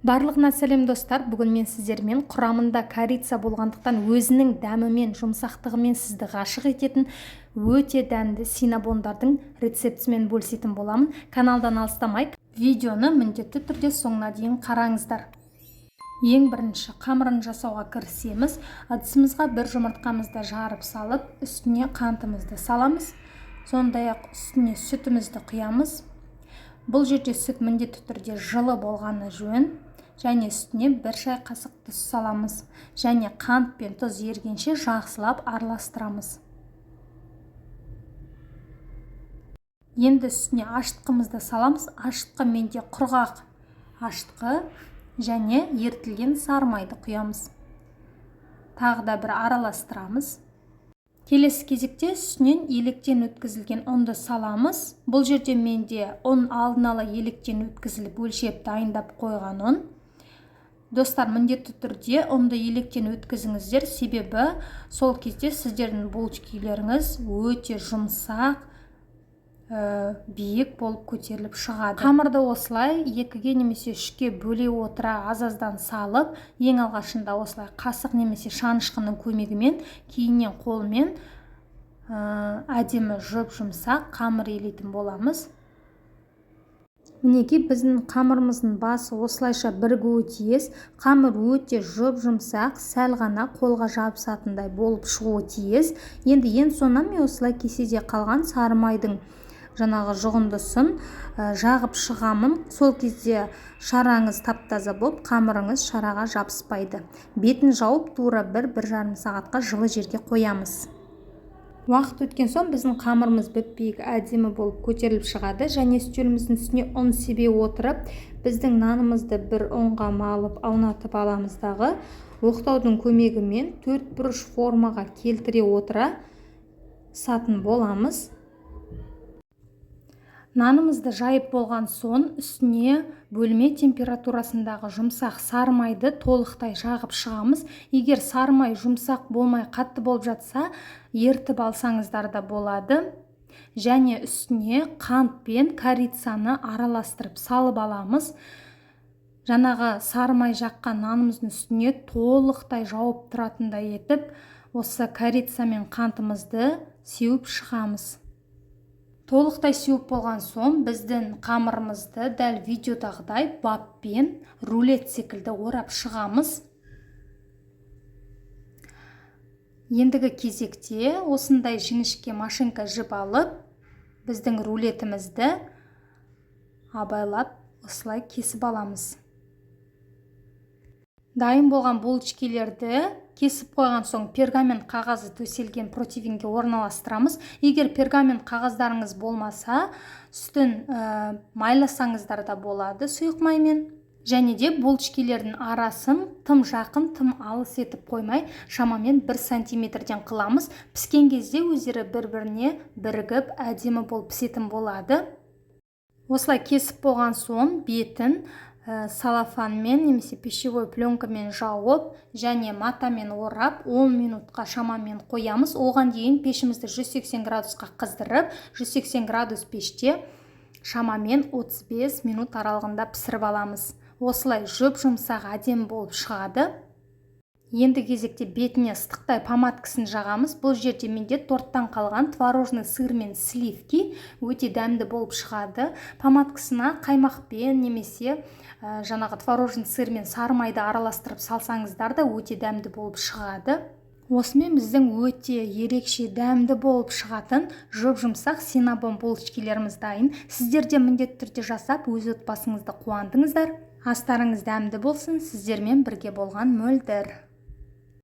Барлығына сәлем достар, бүгін мен сіздермен құрамында корица болғандықтан өзінің дәмімен, жұмсақтығымен сізді ғашық ететін өте дәмді синнабондардың рецептісімен бөлісетін боламын. Каналдан алыстамай, видеоны міндетті түрде соңына дейін қараңыздар. Ең бірінші қамырын жасауға кірісеміз. Ыдысымызға бір жұмыртқамызды жарып салып, үстіне қантымызды саламыз. Сондай-ақ үстіне сүтімізді құямыз. Бұл жерде сүт міндетті түрде жылы болғаны жөн. Және үстіне бір шай қасық тұз саламыз. Және қант пен тұз ергенше жақсылап араластырамыз. Енді үстіне ашытқымызды саламыз. Ашытқы менде құрғақ ашытқы және ертілген сары майды құямыз. Тағы да бір араластырамыз. Келесі кезекте үстінен електен өткізілген ұнды саламыз. Бұл жерде менде ұн алдын ала електен өткізіліп өлшеп дайындап қойған ұн. Достар, міндетті түрде ұнды електен өткізіңіздер, себебі сол кезде сіздердің булочкилеріңіз өте жұмсақ, биік болып көтеріліп шығады. Қамырды осылай екіге немесе үшке бөле отыра аз-аздан салып, ең алғашында осылай қасық немесе шанышқының көмегімен, кейіннен қолмен әдемі жұп-жұмсақ қамыр илейтін боламыз. Мінекей біздің қамырымыздың басы осылайша бірігуі тиіс. Қамыр өте жұп-жұмсақ, сәл ғана қолға жабысатындай болып шығуы тиіс. Енді ең соңынан мен осылай кеседе қалған сары майдың жаңағы жұғындысын жағып шығамын. Сол кезде шараңыз тап-таза болып, қамырыңыз шараға жабыспайды. Бетін жауып тура 1-1,5 сағатқа жылы жерге қоямыз. Уақыт өткен соң біздің қамырымыз бүп-биік әдемі болып көтеріліп шығады. Және үстеліміздің үстіне ұн себе отырып, біздің нанымызды бір ұнға малып аунатып аламыздағы оқтаудың көмегімен 4 бұрыш формаға келтіре отыра сатын боламыз. Нанымызды жайып болған соң үстіне бөлме температурасындағы жұмсақ сары майды толықтай жағып шығамыз. Егер сары май жұмсақ болмай қатты болып жатса, ертіп алсаңыздар да болады. Және үстіне қант пен корицаны араластырып салып аламыз. Жаңағы сары май жаққан нанымыздың үстіне толықтай жауып тұратындай етіп, осы корица мен қантымызды сеуіп шығамыз. Толықтай сеуіп болған соң біздің қамырымызды дәл видеодағыдай баппен рулет секілді орап шығамыз. Ендігі кезекте осындай жіңішке машинка жіп алып, біздің рулетімізді абайлап осылай кесіп аламыз. Дайын болған булочкилерді кесіп қойған соң пергамент қағазы төселген противеньге орналастырамыз. Егер пергамент қағаздарыңыз болмаса, үстін майласаңыздар да болады сұйық маймен. Және де булочкилердің арасын тым жақын, тым алыс етіп қоймай, шамамен 1 сантиметрден қыламыз. Піскен кезде өздері бір-біріне бірігіп, әдемі болып пісетін болады. Осылай кесіп болған соң бетін салафанмен немесе пищевой пленкамен жауып және матамен орап 10 минутқа шамамен қоямыз. Оған дейін пешімізді 180 градусқа қыздырып, 180 градус пеште шамамен 35 минут аралығында пісіріп аламыз. Осылай жұп-жұмсақ әдемі болып шығады. Енді кезекте бетіне ыстықтай помадкасын жағамыз. Бұл жерде менде торттан қалған творожный сыр мен сливки өте дәмді болып шығады. Помадкасына қаймақпен немесе жаңағы творожный сыр мен сары майды араластырып салсаңыздар да өте дәмді болып шығады. Осымен біздің өте ерекше дәмді болып шығатын жұп-жұмсақ синнабон булочкилеріміз дайын. Сіздер де міндетті түрде жасап, өз отбасыңызды қуантыңыздар. Астарыңыз дәмді болсын. Сіздермен бірге болған Мөлдір.